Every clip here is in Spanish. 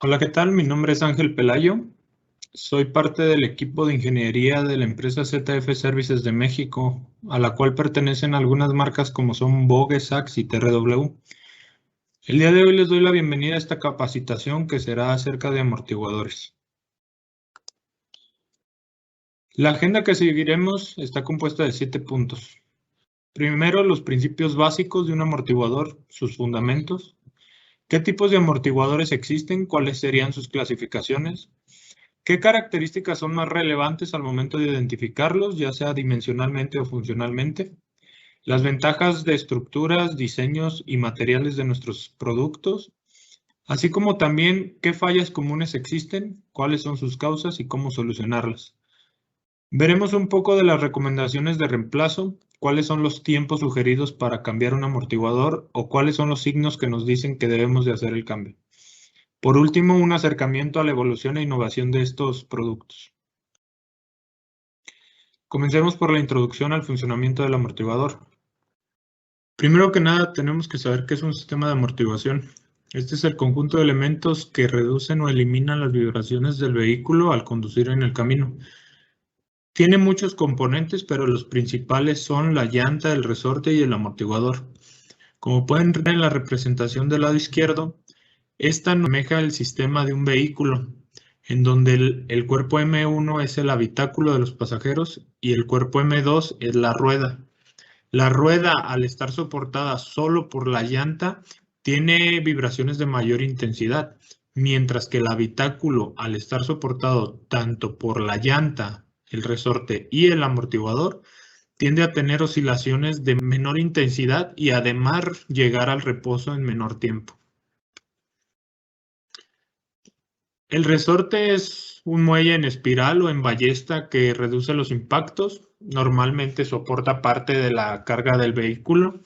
Hola, ¿qué tal? Mi nombre es Ángel Pelayo. Soy parte del equipo de ingeniería de la empresa ZF Services de México, a la cual pertenecen algunas marcas como son Vogue, Saks y TRW. El día de hoy les doy la bienvenida a esta capacitación que será acerca de amortiguadores. La agenda que seguiremos está compuesta de 7 puntos. Primero, los principios básicos de un amortiguador, sus fundamentos. ¿Qué tipos de amortiguadores existen? ¿Cuáles serían sus clasificaciones? ¿Qué características son más relevantes al momento de identificarlos, ya sea dimensionalmente o funcionalmente? Las ventajas de estructuras, diseños y materiales de nuestros productos, así como también qué fallas comunes existen, cuáles son sus causas y cómo solucionarlas. Veremos un poco de las recomendaciones de reemplazo, cuáles son los tiempos sugeridos para cambiar un amortiguador o cuáles son los signos que nos dicen que debemos de hacer el cambio. Por último, un acercamiento a la evolución e innovación de estos productos. Comencemos por la introducción al funcionamiento del amortiguador. Primero que nada, tenemos que saber qué es un sistema de amortiguación. Este es el conjunto de elementos que reducen o eliminan las vibraciones del vehículo al conducir en el camino. Tiene muchos componentes, pero los principales son la llanta, el resorte y el amortiguador. Como pueden ver en la representación del lado izquierdo, esta nos maneja el sistema de un vehículo, en donde el cuerpo M1 es el habitáculo de los pasajeros y el cuerpo M2 es la rueda. La rueda, al estar soportada solo por la llanta, tiene vibraciones de mayor intensidad, mientras que el habitáculo, al estar soportado tanto por la llanta, el resorte y el amortiguador, tiende a tener oscilaciones de menor intensidad y además llegar al reposo en menor tiempo. El resorte es un muelle en espiral o en ballesta que reduce los impactos. Normalmente soporta parte de la carga del vehículo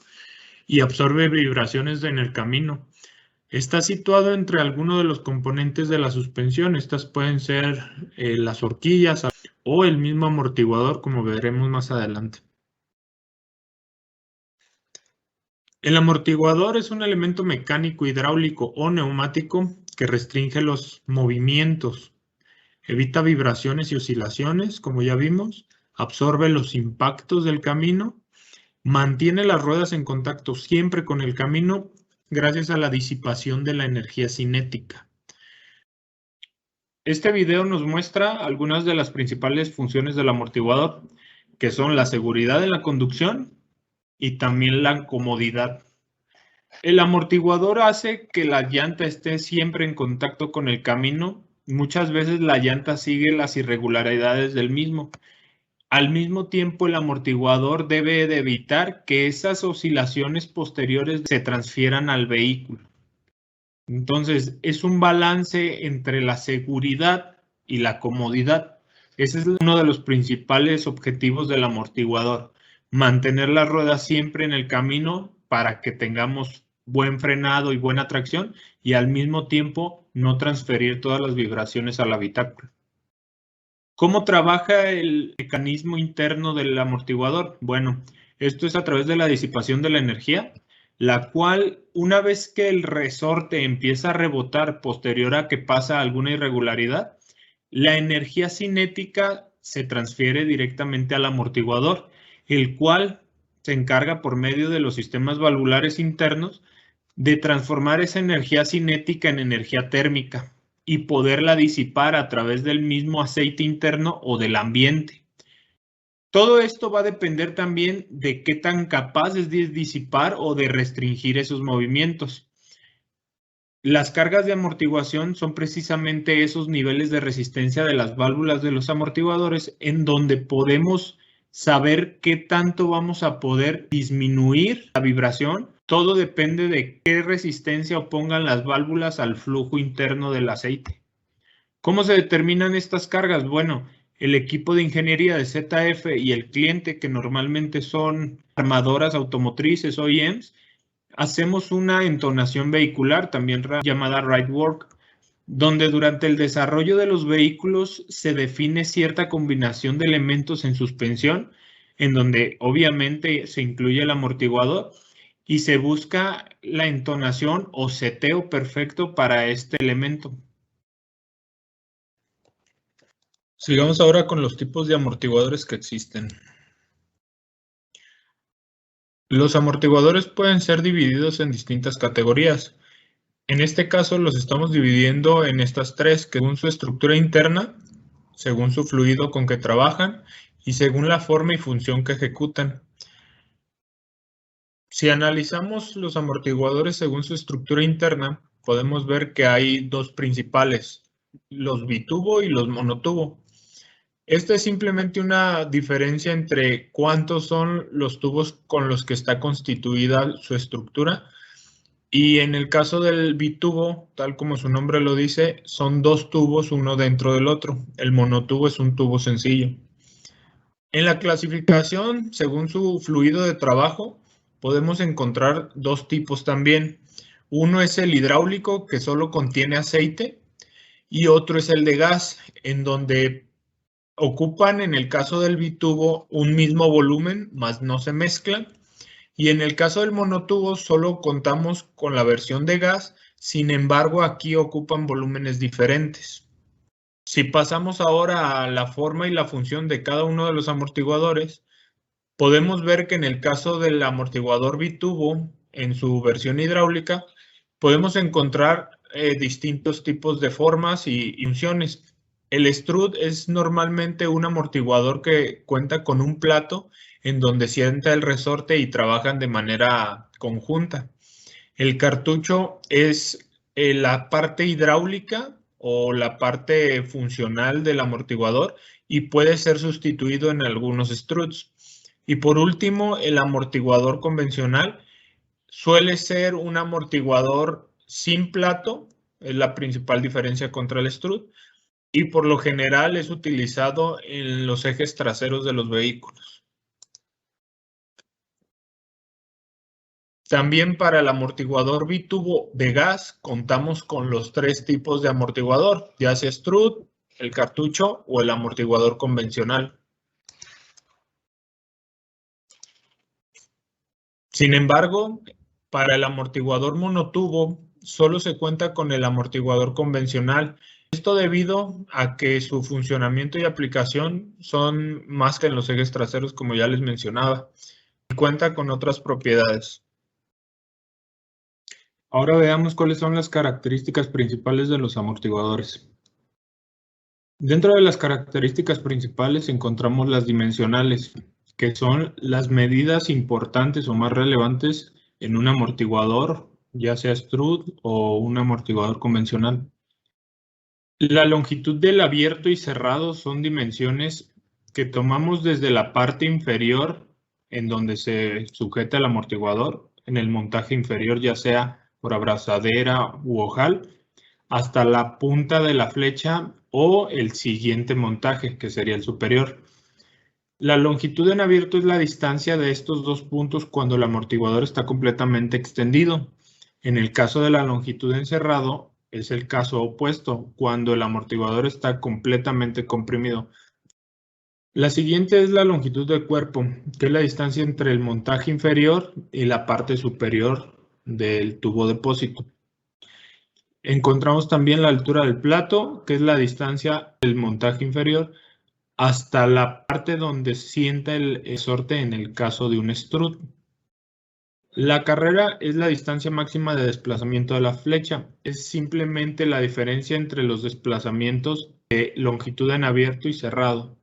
y absorbe vibraciones en el camino. Está situado entre algunos de los componentes de la suspensión. Estas pueden ser las horquillas o el mismo amortiguador, como veremos más adelante. El amortiguador es un elemento mecánico, hidráulico o neumático que restringe los movimientos, evita vibraciones y oscilaciones, como ya vimos, absorbe los impactos del camino, mantiene las ruedas en contacto siempre con el camino gracias a la disipación de la energía cinética. Este video nos muestra algunas de las principales funciones del amortiguador, que son la seguridad en la conducción y también la comodidad. El amortiguador hace que la llanta esté siempre en contacto con el camino. Muchas veces la llanta sigue las irregularidades del mismo. Al mismo tiempo, el amortiguador debe de evitar que esas oscilaciones posteriores se transfieran al vehículo. Entonces, es un balance entre la seguridad y la comodidad. Ese es uno de los principales objetivos del amortiguador. Mantener las ruedas siempre en el camino para que tengamos buen frenado y buena tracción y al mismo tiempo no transferir todas las vibraciones al habitáculo. ¿Cómo trabaja el mecanismo interno del amortiguador? Bueno, esto es a través de la disipación de la energía, la cual una vez que el resorte empieza a rebotar posterior a que pasa alguna irregularidad, la energía cinética se transfiere directamente al amortiguador, el cual se encarga por medio de los sistemas valvulares internos de transformar esa energía cinética en energía térmica y poderla disipar a través del mismo aceite interno o del ambiente. Todo esto va a depender también de qué tan capaz es de disipar o de restringir esos movimientos. Las cargas de amortiguación son precisamente esos niveles de resistencia de las válvulas de los amortiguadores en donde podemos saber qué tanto vamos a poder disminuir la vibración. Todo depende de qué resistencia opongan las válvulas al flujo interno del aceite. ¿Cómo se determinan estas cargas? Bueno, el equipo de ingeniería de ZF y el cliente, que normalmente son armadoras automotrices, OEMs, hacemos una entonación vehicular, también llamada ride work, donde durante el desarrollo de los vehículos se define cierta combinación de elementos en suspensión, en donde obviamente se incluye el amortiguador y se busca la entonación o seteo perfecto para este elemento. Sigamos ahora con los tipos de amortiguadores que existen. Los amortiguadores pueden ser divididos en distintas categorías. En este caso los estamos dividiendo en estas tres, que según su estructura interna, según su fluido con que trabajan y según la forma y función que ejecutan. Si analizamos los amortiguadores según su estructura interna, podemos ver que hay dos principales, los bitubo y los monotubo. Esta es simplemente una diferencia entre cuántos son los tubos con los que está constituida su estructura. Y en el caso del bitubo, tal como su nombre lo dice, son dos tubos uno dentro del otro. El monotubo es un tubo sencillo. En la clasificación, según su fluido de trabajo, podemos encontrar dos tipos también. Uno es el hidráulico, que solo contiene aceite, y otro es el de gas, en donde ocupan, en el caso del bitubo, un mismo volumen, mas no se mezclan. Y en el caso del monotubo solo contamos con la versión de gas, sin embargo aquí ocupan volúmenes diferentes. Si pasamos ahora a la forma y la función de cada uno de los amortiguadores, podemos ver que en el caso del amortiguador bitubo, en su versión hidráulica, podemos encontrar distintos tipos de formas y funciones. El strut es normalmente un amortiguador que cuenta con un plato en donde sienta el resorte y trabajan de manera conjunta. El cartucho es la parte hidráulica o la parte funcional del amortiguador y puede ser sustituido en algunos struts. Y por último, el amortiguador convencional suele ser un amortiguador sin plato, es la principal diferencia contra el strut, y por lo general es utilizado en los ejes traseros de los vehículos. También para el amortiguador bitubo de gas contamos con los tres tipos de amortiguador, ya sea strut, el cartucho o el amortiguador convencional. Sin embargo, para el amortiguador monotubo solo se cuenta con el amortiguador convencional. Esto debido a que su funcionamiento y aplicación son más que en los ejes traseros, como ya les mencionaba, y cuenta con otras propiedades. Ahora veamos cuáles son las características principales de los amortiguadores. Dentro de las características principales encontramos las dimensionales, que son las medidas importantes o más relevantes en un amortiguador, ya sea strut o un amortiguador convencional. La longitud del abierto y cerrado son dimensiones que tomamos desde la parte inferior en donde se sujeta el amortiguador, en el montaje inferior, ya sea por abrazadera u ojal, hasta la punta de la flecha o el siguiente montaje, que sería el superior. La longitud en abierto es la distancia de estos dos puntos cuando el amortiguador está completamente extendido. En el caso de la longitud en cerrado, es el caso opuesto, cuando el amortiguador está completamente comprimido. La siguiente es la longitud del cuerpo, que es la distancia entre el montaje inferior y la parte superior del tubo depósito. Encontramos también la altura del plato, que es la distancia del montaje inferior hasta la parte donde sienta el resorte en el caso de un strut. La carrera es la distancia máxima de desplazamiento de la flecha. Es simplemente la diferencia entre los desplazamientos de longitud en abierto y cerrado.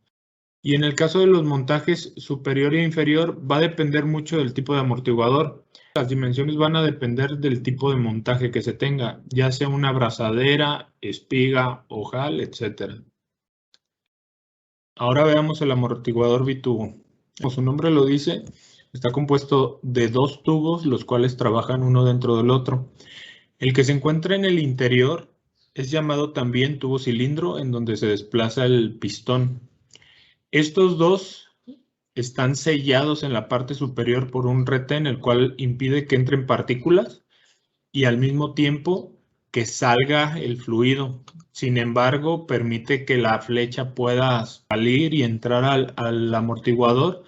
Y en el caso de los montajes superior e inferior va a depender mucho del tipo de amortiguador. Las dimensiones van a depender del tipo de montaje que se tenga, ya sea una abrazadera, espiga, ojal, etc. Ahora veamos el amortiguador bitubo. como su nombre lo dice, está compuesto de dos tubos, los cuales trabajan uno dentro del otro. El que se encuentra en el interior es llamado también tubo cilindro, en donde se desplaza el pistón. Estos dos están sellados en la parte superior por un retén, el cual impide que entren partículas y al mismo tiempo que salga el fluido. Sin embargo, permite que la flecha pueda salir y entrar al amortiguador.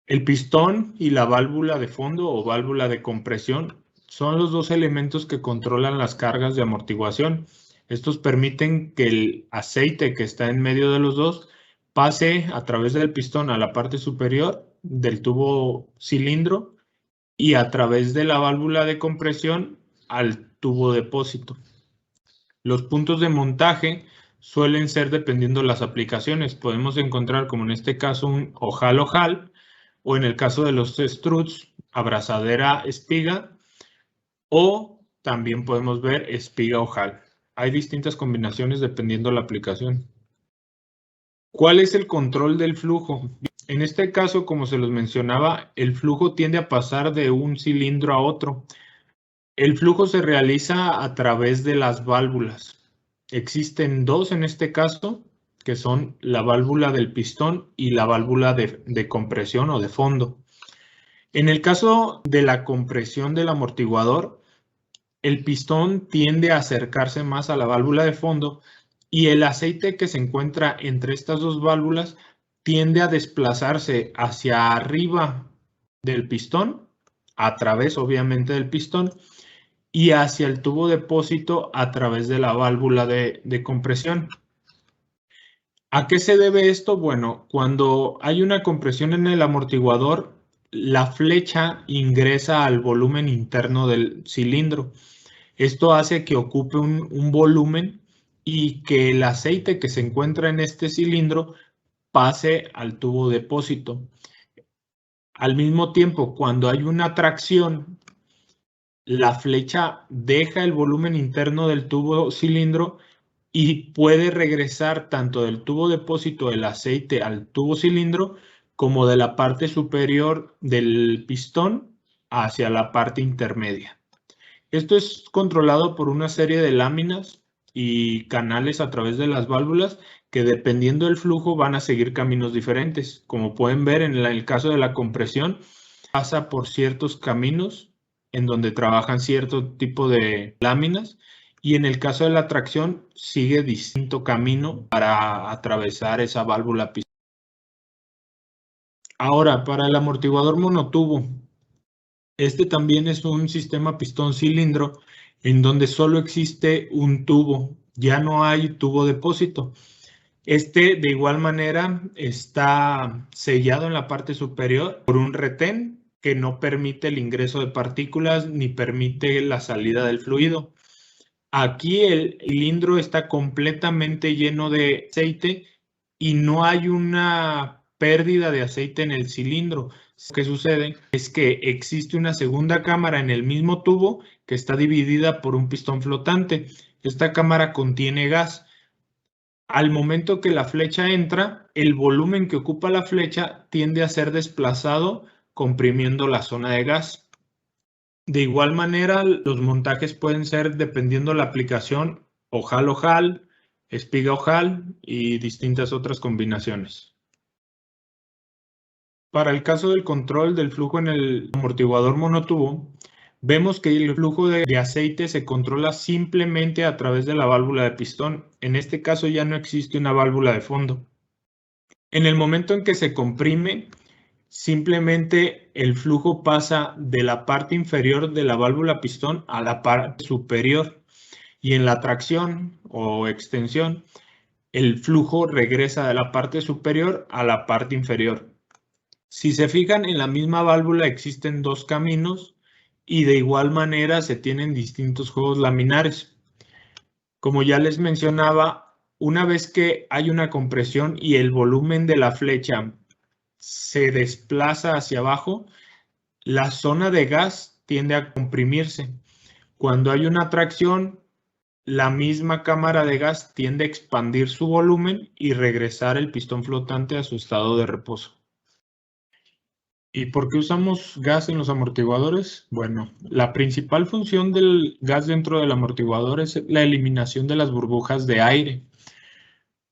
El pistón y la válvula de fondo o válvula de compresión son los dos elementos que controlan las cargas de amortiguación. Estos permiten que el aceite que está en medio de los dos pase a través del pistón a la parte superior del tubo cilindro y a través de la válvula de compresión al tubo depósito. Los puntos de montaje suelen ser dependiendo de las aplicaciones. Podemos encontrar, como en este caso, un ojal-ojal, o en el caso de los struts, abrazadera espiga, o también podemos ver espiga-ojal. Hay distintas combinaciones dependiendo de la aplicación. ¿Cuál es el control del flujo? En este caso, como se los mencionaba, el flujo tiende a pasar de un cilindro a otro. El flujo se realiza a través de las válvulas. Existen dos en este caso, que son la válvula del pistón y la válvula de compresión o de fondo. En el caso de la compresión del amortiguador, el pistón tiende a acercarse más a la válvula de fondo y el aceite que se encuentra entre estas dos válvulas tiende a desplazarse hacia arriba del pistón, a través obviamente del pistón, y hacia el tubo depósito a través de la válvula de compresión. ¿A qué se debe esto? Bueno, cuando hay una compresión en el amortiguador, la flecha ingresa al volumen interno del cilindro. Esto hace que ocupe un volumen y que el aceite que se encuentra en este cilindro pase al tubo depósito. Al mismo tiempo, cuando hay una tracción, la flecha deja el volumen interno del tubo cilindro y puede regresar tanto del tubo depósito del aceite al tubo cilindro como de la parte superior del pistón hacia la parte intermedia. Esto es controlado por una serie de láminas y canales a través de las válvulas que, dependiendo del flujo, van a seguir caminos diferentes. Como pueden ver, en el caso de la compresión, pasa por ciertos caminos en donde trabajan cierto tipo de láminas, y en el caso de la tracción sigue distinto camino para atravesar esa válvula pistón. Ahora, para el amortiguador monotubo, este también es un sistema pistón-cilindro en donde solo existe un tubo, ya no hay tubo depósito. Este, de igual manera, está sellado en la parte superior por un retén que no permite el ingreso de partículas ni permite la salida del fluido. Aquí el cilindro está completamente lleno de aceite y no hay una pérdida de aceite en el cilindro. Lo que sucede es que existe una segunda cámara en el mismo tubo que está dividida por un pistón flotante. Esta cámara contiene gas. Al momento que la flecha entra, el volumen que ocupa la flecha tiende a ser desplazado, comprimiendo la zona de gas. De igual manera, los montajes pueden ser, dependiendo de la aplicación, ojal-ojal, espiga-ojal y distintas otras combinaciones. Para el caso del control del flujo en el amortiguador monotubo, vemos que el flujo de aceite se controla simplemente a través de la válvula de pistón. En este caso ya no existe una válvula de fondo. En el momento en que se comprime, simplemente el flujo pasa de la parte inferior de la válvula pistón a la parte superior, y en la tracción o extensión el flujo regresa de la parte superior a la parte inferior. Si se fijan, en la misma válvula existen dos caminos y de igual manera se tienen distintos juegos laminares. Como ya les mencionaba, una vez que hay una compresión y el volumen de la flecha se desplaza hacia abajo, la zona de gas tiende a comprimirse. Cuando hay una tracción, la misma cámara de gas tiende a expandir su volumen y regresar el pistón flotante a su estado de reposo. ¿Y por qué usamos gas en los amortiguadores? Bueno, la principal función del gas dentro del amortiguador es la eliminación de las burbujas de aire.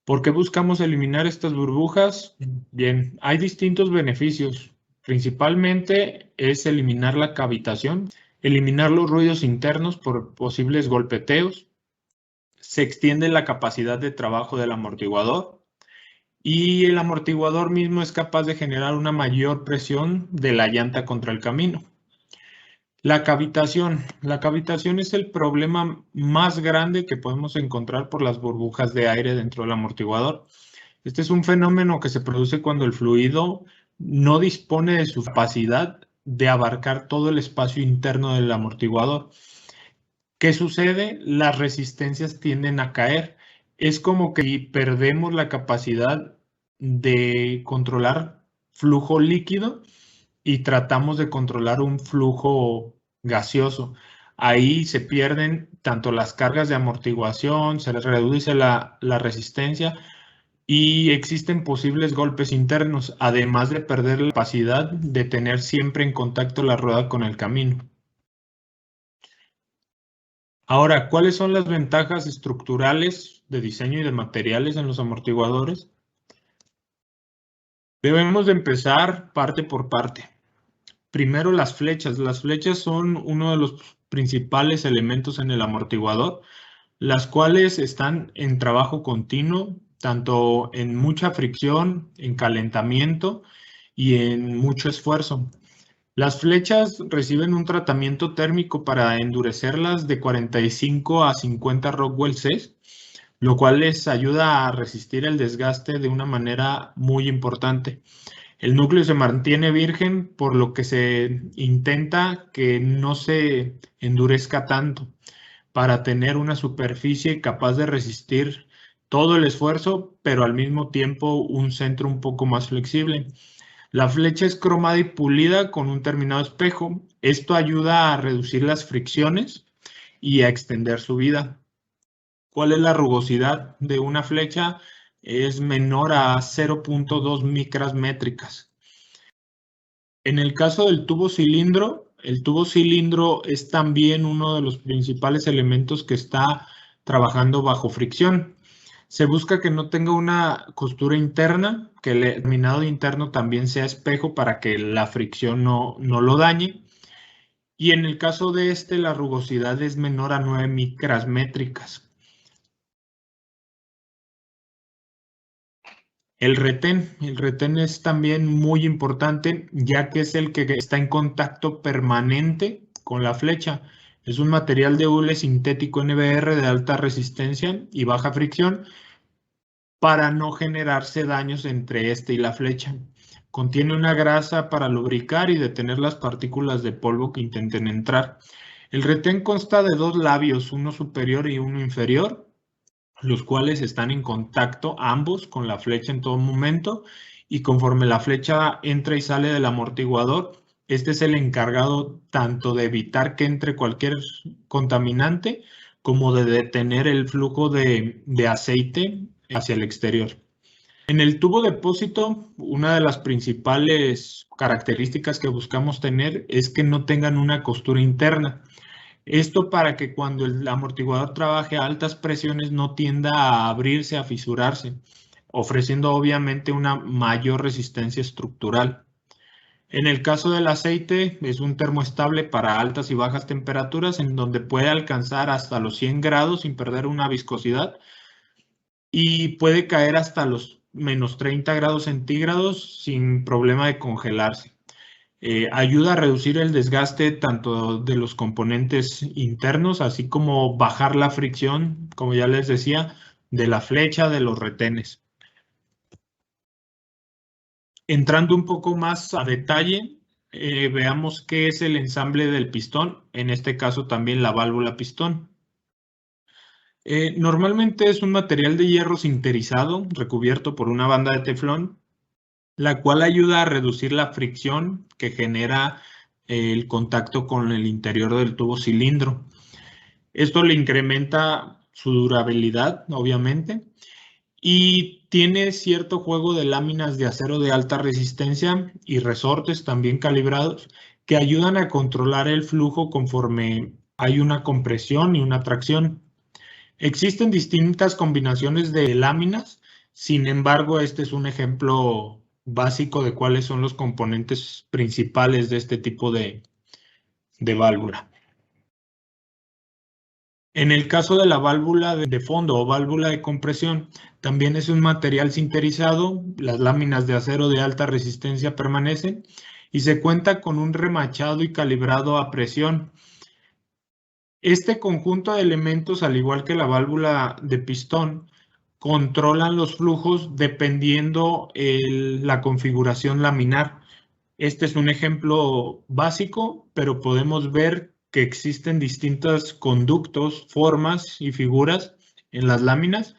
¿Por qué buscamos eliminar estas burbujas? Bien, hay distintos beneficios. Principalmente es eliminar la cavitación, eliminar los ruidos internos por posibles golpeteos. Se extiende la capacidad de trabajo del amortiguador y el amortiguador mismo es capaz de generar una mayor presión de la llanta contra el camino. La cavitación. La cavitación es el problema más grande que podemos encontrar por las burbujas de aire dentro del amortiguador. Este es un fenómeno que se produce cuando el fluido no dispone de su capacidad de abarcar todo el espacio interno del amortiguador. ¿Qué sucede? Las resistencias tienden a caer. Es como que perdemos la capacidad de controlar flujo líquido y tratamos de controlar un flujo gaseoso. Ahí se pierden tanto las cargas de amortiguación, se les reduce la resistencia y existen posibles golpes internos, además de perder la capacidad de tener siempre en contacto la rueda con el camino. Ahora, ¿cuáles son las ventajas estructurales de diseño y de materiales en los amortiguadores? Debemos de empezar parte por parte. Primero, las flechas. Las flechas son uno de los principales elementos en el amortiguador, las cuales están en trabajo continuo, tanto en mucha fricción, en calentamiento y en mucho esfuerzo. Las flechas reciben un tratamiento térmico para endurecerlas de 45 a 50 Rockwell Cs, lo cual les ayuda a resistir el desgaste de una manera muy importante. El núcleo se mantiene virgen, por lo que se intenta que no se endurezca tanto para tener una superficie capaz de resistir todo el esfuerzo, pero al mismo tiempo un centro un poco más flexible. La flecha es cromada y pulida con un terminado espejo. Esto ayuda a reducir las fricciones y a extender su vida. ¿Cuál es la rugosidad de una flecha? Es menor a 0.2 micras métricas. En el caso del tubo cilindro, el tubo cilindro es también uno de los principales elementos que está trabajando bajo fricción. Se busca que no tenga una costura interna, que el terminado interno también sea espejo para que la fricción no lo dañe. Y en el caso de este, la rugosidad es menor a 9 micras métricas. El retén es también muy importante, ya que es el que está en contacto permanente con la flecha. Es un material de hule sintético NBR de alta resistencia y baja fricción para no generarse daños entre este y la flecha. Contiene una grasa para lubricar y detener las partículas de polvo que intenten entrar. El retén consta de dos labios, uno superior y uno inferior, los cuales están en contacto ambos con la flecha en todo momento, y conforme la flecha entra y sale del amortiguador, este es el encargado tanto de evitar que entre cualquier contaminante como de detener el flujo de aceite hacia el exterior. En el tubo depósito, una de las principales características que buscamos tener es que no tengan una costura interna. Esto para que cuando el amortiguador trabaje a altas presiones no tienda a abrirse, a fisurarse, ofreciendo obviamente una mayor resistencia estructural. En el caso del aceite, es un termoestable para altas y bajas temperaturas en donde puede alcanzar hasta los 100 grados sin perder una viscosidad y puede caer hasta los menos 30 grados centígrados sin problema de congelarse. Ayuda a reducir el desgaste tanto de los componentes internos, así como bajar la fricción, como ya les decía, de la flecha, de los retenes. Entrando un poco más a detalle, veamos qué es el ensamble del pistón, en este caso también la válvula pistón. Normalmente es un material de hierro sinterizado recubierto por una banda de teflón, la cual ayuda a reducir la fricción que genera el contacto con el interior del tubo cilindro. Esto le incrementa su durabilidad, obviamente, y tiene cierto juego de láminas de acero de alta resistencia y resortes también calibrados que ayudan a controlar el flujo conforme hay una compresión y una tracción. Existen distintas combinaciones de láminas, sin embargo, este es un ejemplo básico de cuáles son los componentes principales de este tipo de válvula. En el caso de la válvula de fondo o válvula de compresión, también es un material sinterizado, las láminas de acero de alta resistencia permanecen y se cuenta con un remachado y calibrado a presión. Este conjunto de elementos, al igual que la válvula de pistón, controlan los flujos dependiendo la configuración laminar. Este es un ejemplo básico, pero podemos ver que existen distintos conductos, formas y figuras en las láminas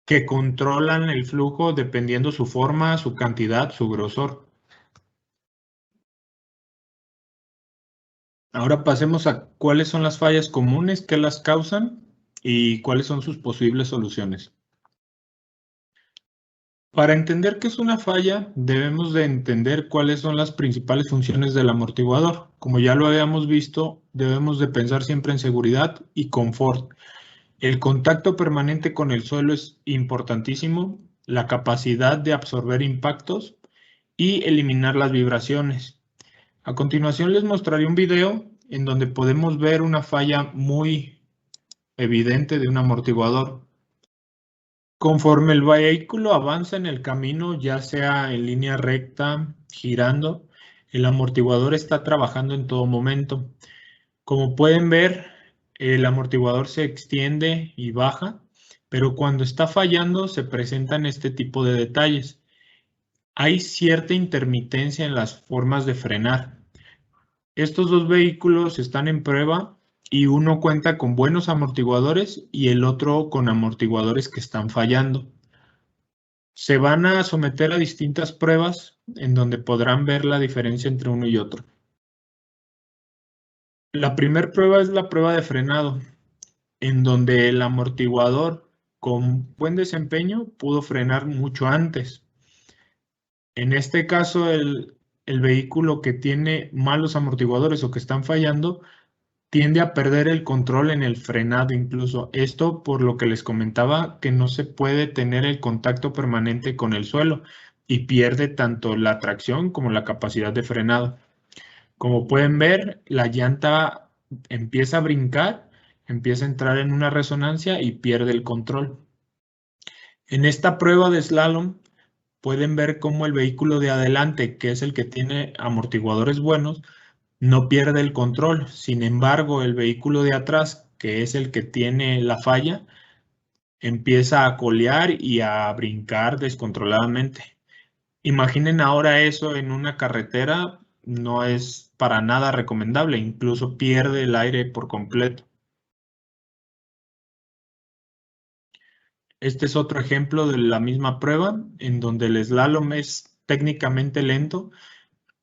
que controlan el flujo dependiendo su forma, su cantidad, su grosor. Ahora pasemos a cuáles son las fallas comunes que las causan y cuáles son sus posibles soluciones. Para entender qué es una falla, debemos de entender cuáles son las principales funciones del amortiguador. Como ya lo habíamos visto, debemos de pensar siempre en seguridad y confort. El contacto permanente con el suelo es importantísimo, la capacidad de absorber impactos y eliminar las vibraciones. A continuación les mostraré un video en donde podemos ver una falla muy evidente de un amortiguador. Conforme el vehículo avanza en el camino, ya sea en línea recta, girando, el amortiguador está trabajando en todo momento. Como pueden ver, el amortiguador se extiende y baja, pero cuando está fallando se presentan este tipo de detalles. Hay cierta intermitencia en las formas de frenar. Estos dos vehículos están en prueba y uno cuenta con buenos amortiguadores y el otro con amortiguadores que están fallando. Se van a someter a distintas pruebas en donde podrán ver la diferencia entre uno y otro. La primera prueba es la prueba de frenado, en donde el amortiguador con buen desempeño pudo frenar mucho antes. En este caso, el vehículo que tiene malos amortiguadores o que están fallando tiende a perder el control en el frenado incluso. Esto por lo que les comentaba que no se puede tener el contacto permanente con el suelo y pierde tanto la tracción como la capacidad de frenado. Como pueden ver, la llanta empieza a brincar, empieza a entrar en una resonancia y pierde el control. En esta prueba de slalom pueden ver cómo el vehículo de adelante, que es el que tiene amortiguadores buenos, no pierde el control. Sin embargo, el vehículo de atrás, que es el que tiene la falla, empieza a colear y a brincar descontroladamente. Imaginen ahora eso en una carretera, no es para nada recomendable, incluso pierde el aire por completo. Este es otro ejemplo de la misma prueba, en donde el slalom es técnicamente lento,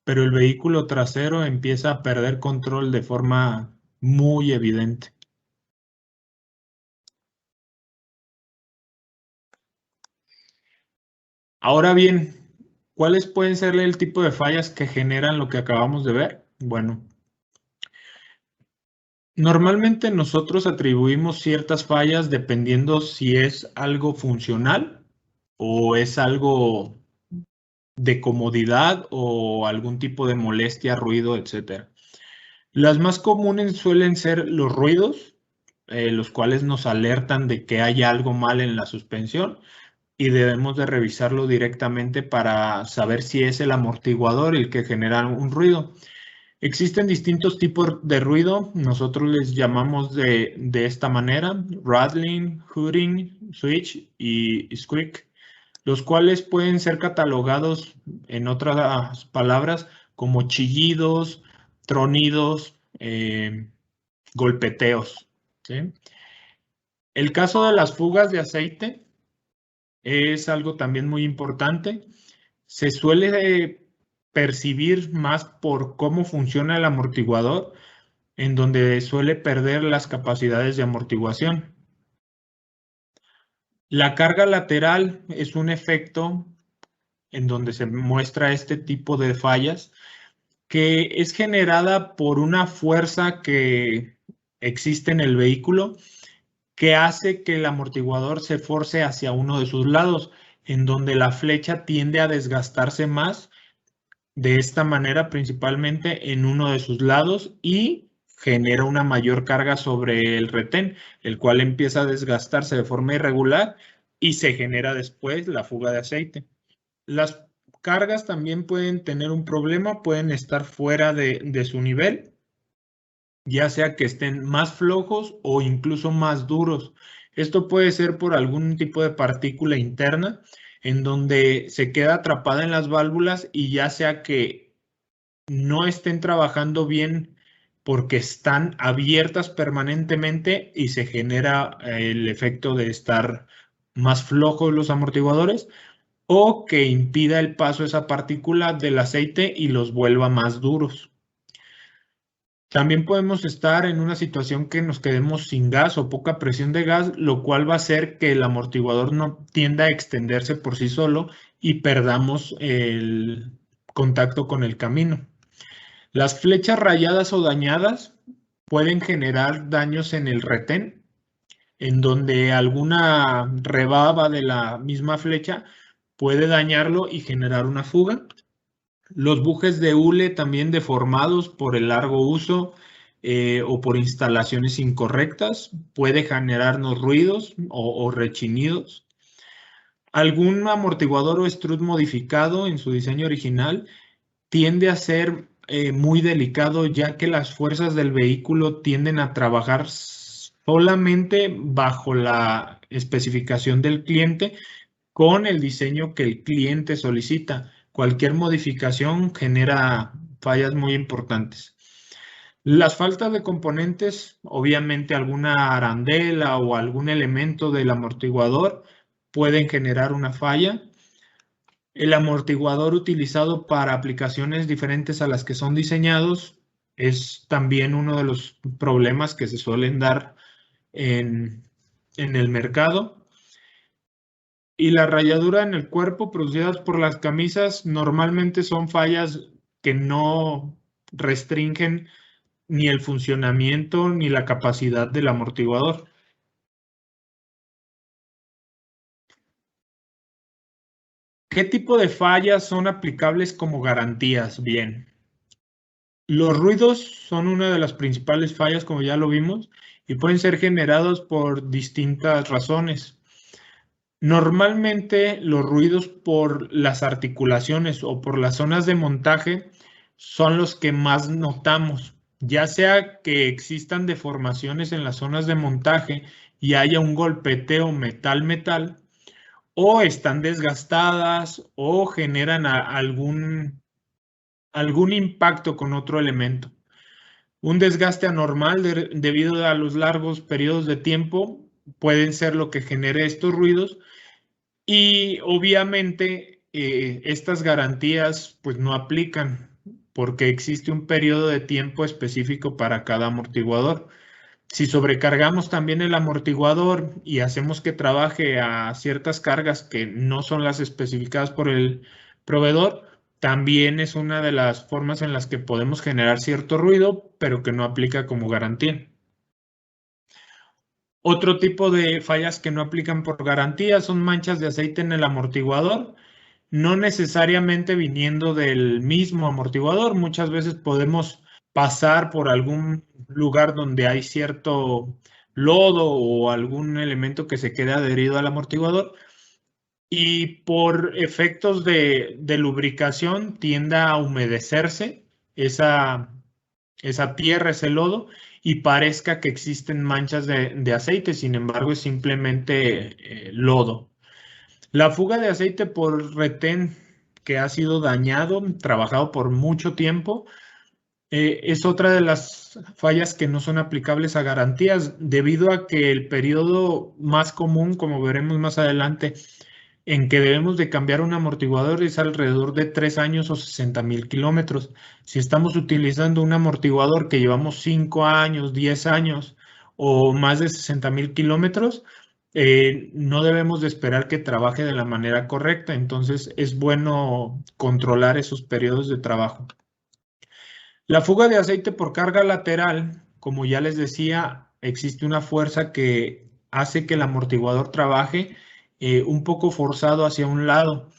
pero el vehículo trasero empieza a perder control de forma muy evidente. Ahora bien, ¿cuáles pueden ser el tipo de fallas que generan lo que acabamos de ver? Bueno, normalmente nosotros atribuimos ciertas fallas dependiendo si es algo funcional o es algo de comodidad o algún tipo de molestia, ruido, etc. Las más comunes suelen ser los ruidos, los cuales nos alertan de que hay algo mal en la suspensión y debemos de revisarlo directamente para saber si es el amortiguador el que genera un ruido. Existen distintos tipos de ruido, nosotros les llamamos de esta manera: rattling, hooting, switch y squeak, los cuales pueden ser catalogados, en otras palabras, como chillidos, tronidos, golpeteos, ¿sí? El caso de las fugas de aceite es algo también muy importante. Se suele percibir más por cómo funciona el amortiguador, en donde suele perder las capacidades de amortiguación. La carga lateral es un efecto en donde se muestra este tipo de fallas que es generada por una fuerza que existe en el vehículo que hace que el amortiguador se force hacia uno de sus lados, en donde la flecha tiende a desgastarse más de esta manera, principalmente en uno de sus lados, y genera una mayor carga sobre el retén, el cual empieza a desgastarse de forma irregular y se genera después la fuga de aceite. Las cargas también pueden tener un problema, pueden estar fuera de su nivel, ya sea que estén más flojos o incluso más duros. Esto puede ser por algún tipo de partícula interna en donde se queda atrapada en las válvulas y ya sea que no estén trabajando bien porque están abiertas permanentemente y se genera el efecto de estar más flojos los amortiguadores o que impida el paso de esa partícula del aceite y los vuelva más duros. También podemos estar en una situación que nos quedemos sin gas o poca presión de gas, lo cual va a hacer que el amortiguador no tienda a extenderse por sí solo y perdamos el contacto con el camino. Las flechas rayadas o dañadas pueden generar daños en el retén, en donde alguna rebaba de la misma flecha puede dañarlo y generar una fuga. Los bujes de hule también deformados por el largo uso o por instalaciones incorrectas puede generarnos ruidos o rechinidos. Algún amortiguador o strut modificado en su diseño original tiende a ser muy delicado ya que las fuerzas del vehículo tienden a trabajar solamente bajo la especificación del cliente con el diseño que el cliente solicita. Cualquier modificación genera fallas muy importantes. Las faltas de componentes, obviamente alguna arandela o algún elemento del amortiguador pueden generar una falla. El amortiguador utilizado para aplicaciones diferentes a las que son diseñados es también uno de los problemas que se suelen dar en el mercado. Y la rayadura en el cuerpo producidas por las camisas normalmente son fallas que no restringen ni el funcionamiento ni la capacidad del amortiguador. ¿Qué tipo de fallas son aplicables como garantías? Bien, los ruidos son una de las principales fallas, como ya lo vimos, y pueden ser generados por distintas razones. Normalmente los ruidos por las articulaciones o por las zonas de montaje son los que más notamos, ya sea que existan deformaciones en las zonas de montaje y haya un golpeteo metal-metal, o están desgastadas o generan algún impacto con otro elemento. Un desgaste anormal debido a los largos periodos de tiempo pueden ser lo que genere estos ruidos. Y obviamente estas garantías pues no aplican porque existe un periodo de tiempo específico para cada amortiguador. Si sobrecargamos también el amortiguador y hacemos que trabaje a ciertas cargas que no son las especificadas por el proveedor, también es una de las formas en las que podemos generar cierto ruido, pero que no aplica como garantía. Otro tipo de fallas que no aplican por garantía son manchas de aceite en el amortiguador, no necesariamente viniendo del mismo amortiguador. Muchas veces podemos pasar por algún lugar donde hay cierto lodo o algún elemento que se quede adherido al amortiguador y por efectos de lubricación tiende a humedecerse esa tierra, ese lodo, y parezca que existen manchas de aceite, sin embargo es simplemente lodo. La fuga de aceite por retén que ha sido dañado, trabajado por mucho tiempo, es otra de las fallas que no son aplicables a garantías, debido a que el periodo más común, como veremos más adelante, en que debemos de cambiar un amortiguador es alrededor de 3 años o 60,000 kilómetros. Si estamos utilizando un amortiguador que llevamos 5 años, 10 años o más de 60,000 kilómetros, no debemos de esperar que trabaje de la manera correcta, entonces es bueno controlar esos periodos de trabajo. La fuga de aceite por carga lateral, como ya les decía, existe una fuerza que hace que el amortiguador trabaje un poco forzado hacia un lado.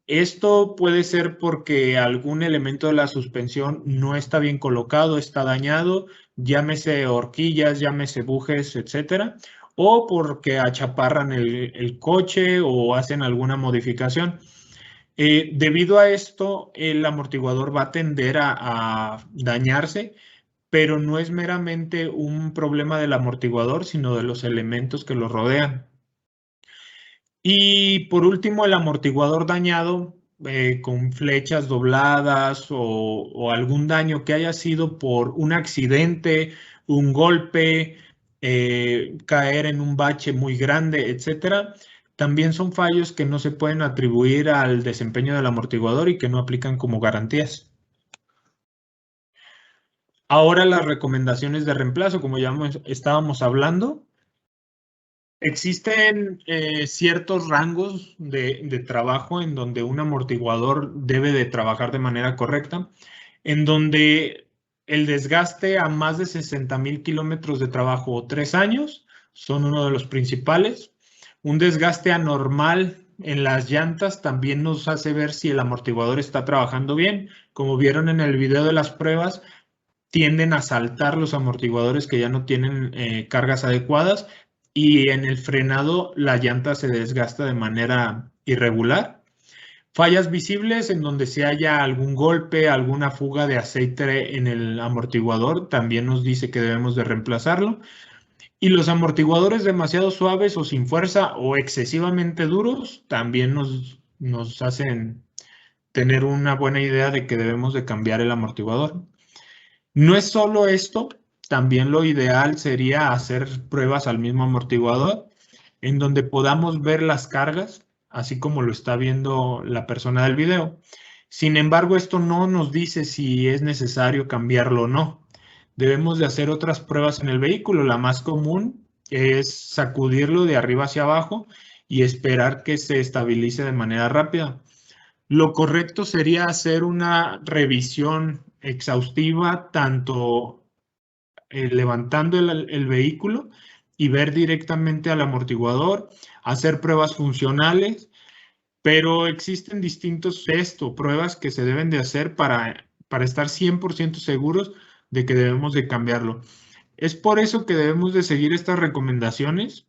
Esto puede ser porque algún elemento de la suspensión no está bien colocado, está dañado, llámese horquillas, llámese bujes, etcétera, o porque achaparran el coche o hacen alguna modificación. Debido a esto, el amortiguador va a tender a dañarse, pero no es meramente un problema del amortiguador, sino de los elementos que lo rodean. Y por último, el amortiguador dañado con flechas dobladas o algún daño que haya sido por un accidente, un golpe, caer en un bache muy grande, etcétera. También son fallos que no se pueden atribuir al desempeño del amortiguador y que no aplican como garantías. Ahora las recomendaciones de reemplazo, como ya estábamos hablando. Existen ciertos rangos de trabajo en donde un amortiguador debe de trabajar de manera correcta, en donde el desgaste a más de 60,000 kilómetros de trabajo o 3 años son uno de los principales. Un desgaste anormal en las llantas también nos hace ver si el amortiguador está trabajando bien. Como vieron en el video de las pruebas, tienden a saltar los amortiguadores que ya no tienen cargas adecuadas y en el frenado la llanta se desgasta de manera irregular. Fallas visibles en donde se haya algún golpe, alguna fuga de aceite en el amortiguador, también nos dice que debemos de reemplazarlo. Y los amortiguadores demasiado suaves o sin fuerza o excesivamente duros también nos hacen tener una buena idea de que debemos de cambiar el amortiguador. No es solo esto, también lo ideal sería hacer pruebas al mismo amortiguador en donde podamos ver las cargas, así como lo está viendo la persona del video. Sin embargo, esto no nos dice si es necesario cambiarlo o no. Debemos de hacer otras pruebas en el vehículo. La más común es sacudirlo de arriba hacia abajo y esperar que se estabilice de manera rápida. Lo correcto sería hacer una revisión exhaustiva, tanto levantando el vehículo y ver directamente al amortiguador, hacer pruebas funcionales, pero existen distintos test o pruebas que se deben de hacer para estar 100% seguros de que debemos de cambiarlo. Es por eso que debemos de seguir estas recomendaciones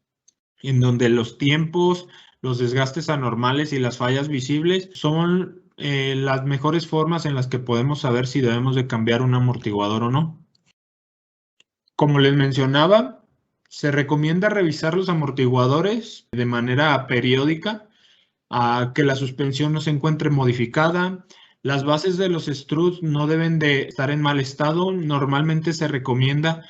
en donde los tiempos, los desgastes anormales y las fallas visibles son las mejores formas en las que podemos saber si debemos de cambiar un amortiguador o no. Como les mencionaba, se recomienda revisar los amortiguadores de manera periódica, a que la suspensión no se encuentre modificada. Las bases de los struts no deben de estar en mal estado. Normalmente se recomienda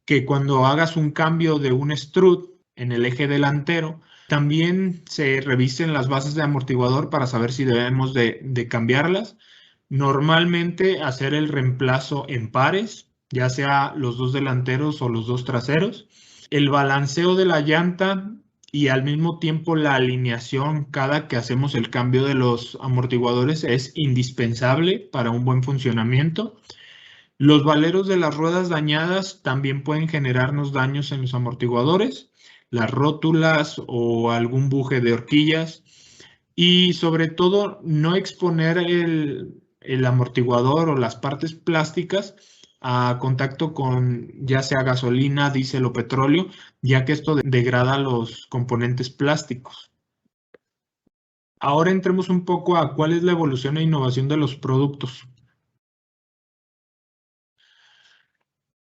que cuando hagas un cambio de un strut en el eje delantero, también se revisen las bases de amortiguador para saber si debemos de cambiarlas. Normalmente hacer el reemplazo en pares, ya sea los dos delanteros o los dos traseros. El balanceo de la llanta y al mismo tiempo la alineación cada que hacemos el cambio de los amortiguadores es indispensable para un buen funcionamiento. Los valeros de las ruedas dañadas también pueden generarnos daños en los amortiguadores, las rótulas o algún buje de horquillas. Y sobre todo, no exponer el amortiguador o las partes plásticas a contacto con ya sea gasolina, diésel o petróleo, ya que esto degrada los componentes plásticos. Ahora entremos un poco a cuál es la evolución e innovación de los productos.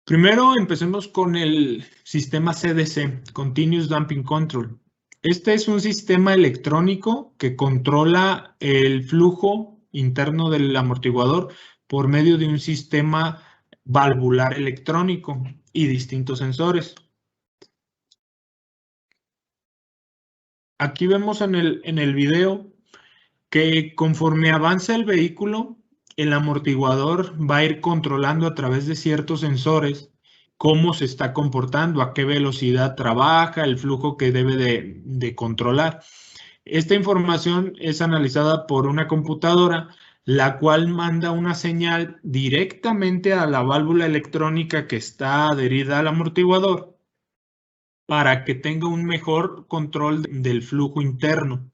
Primero empecemos con el sistema CDC, Continuous Damping Control. Este es un sistema electrónico que controla el flujo interno del amortiguador por medio de un sistema valvular electrónico y distintos sensores. Aquí vemos en el video que conforme avanza el vehículo, el amortiguador va a ir controlando a través de ciertos sensores cómo se está comportando, a qué velocidad trabaja, el flujo que debe de controlar. Esta información es analizada por una computadora, la cual manda una señal directamente a la válvula electrónica que está adherida al amortiguador para que tenga un mejor control del flujo interno.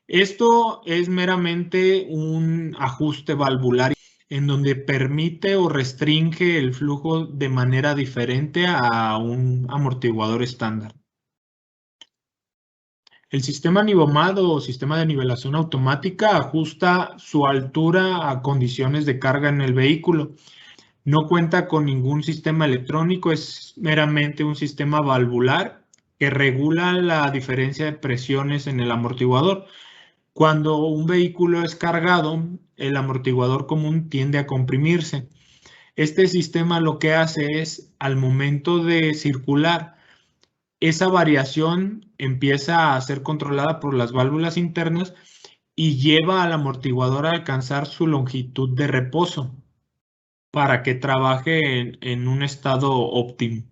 Esto es meramente un ajuste valvular en donde permite o restringe el flujo de manera diferente a un amortiguador estándar. El sistema Nivomat o sistema de nivelación automática ajusta su altura a condiciones de carga en el vehículo. No cuenta con ningún sistema electrónico, es meramente un sistema valvular que regula la diferencia de presiones en el amortiguador. Cuando un vehículo es cargado, el amortiguador común tiende a comprimirse. Este sistema lo que hace es, al momento de circular, esa variación empieza a ser controlada por las válvulas internas y lleva al amortiguador a alcanzar su longitud de reposo para que trabaje en un estado óptimo.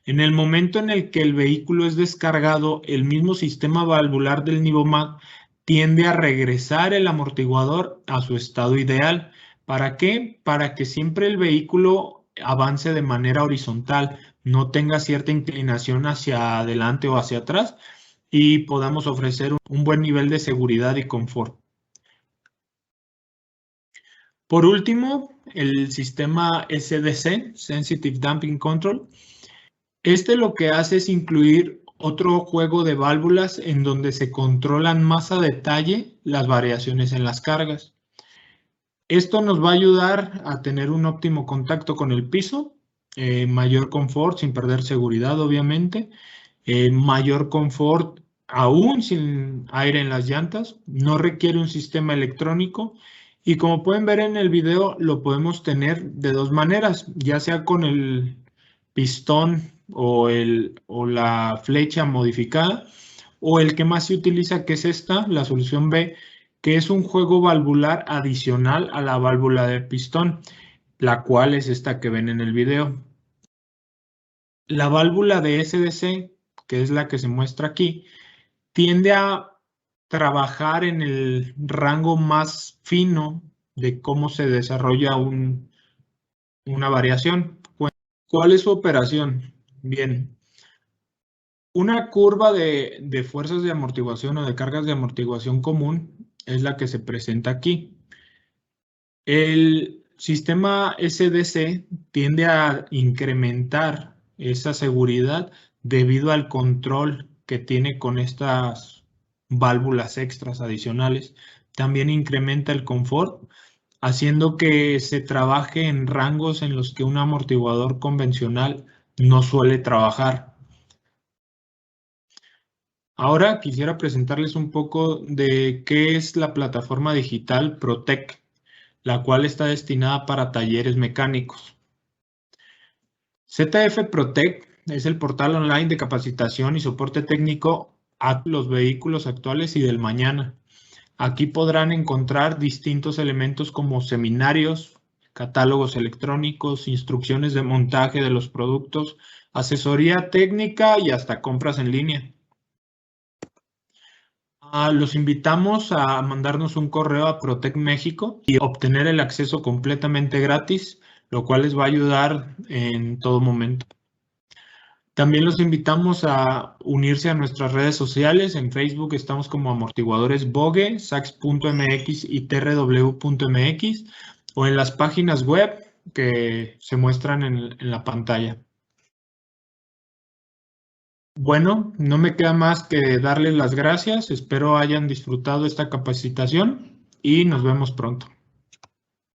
En el momento en el que el vehículo es descargado, el mismo sistema valvular del Nivomat tiende a regresar el amortiguador a su estado ideal. ¿Para qué? Para que siempre el vehículo avance de manera horizontal, no tenga cierta inclinación hacia adelante o hacia atrás y podamos ofrecer un buen nivel de seguridad y confort. Por último, el sistema SDC, Sensitive Damping Control. Este lo que hace es incluir otro juego de válvulas en donde se controlan más a detalle las variaciones en las cargas. Esto nos va a ayudar a tener un óptimo contacto con el piso, mayor confort sin perder seguridad, obviamente, mayor confort aún sin aire en las llantas, no requiere un sistema electrónico y como pueden ver en el video lo podemos tener de dos maneras, ya sea con el pistón o la flecha modificada o el que más se utiliza, que es esta, la solución B, que es un juego valvular adicional a la válvula de pistón, la cual es esta que ven en el video. La válvula de SDC, que es la que se muestra aquí, tiende a trabajar en el rango más fino de cómo se desarrolla una variación. ¿Cuál es su operación? Bien, una curva de fuerzas de amortiguación o de cargas de amortiguación común es la que se presenta aquí. El sistema SDC tiende a incrementar esa seguridad debido al control que tiene con estas válvulas extras adicionales. También incrementa el confort, haciendo que se trabaje en rangos en los que un amortiguador convencional no suele trabajar. Ahora quisiera presentarles un poco de qué es la plataforma digital Protec, la cual está destinada para talleres mecánicos. ZF Protec es el portal online de capacitación y soporte técnico a los vehículos actuales y del mañana. Aquí podrán encontrar distintos elementos como seminarios, catálogos electrónicos, instrucciones de montaje de los productos, asesoría técnica y hasta compras en línea. Los invitamos a mandarnos un correo a Protec México y obtener el acceso completamente gratis, lo cual les va a ayudar en todo momento. También los invitamos a unirse a nuestras redes sociales. En Facebook estamos como Amortiguadores Bogue, Sax.mx y trw.mx o en las páginas web que se muestran en la pantalla. Bueno, no me queda más que darles las gracias. Espero hayan disfrutado esta capacitación y nos vemos pronto.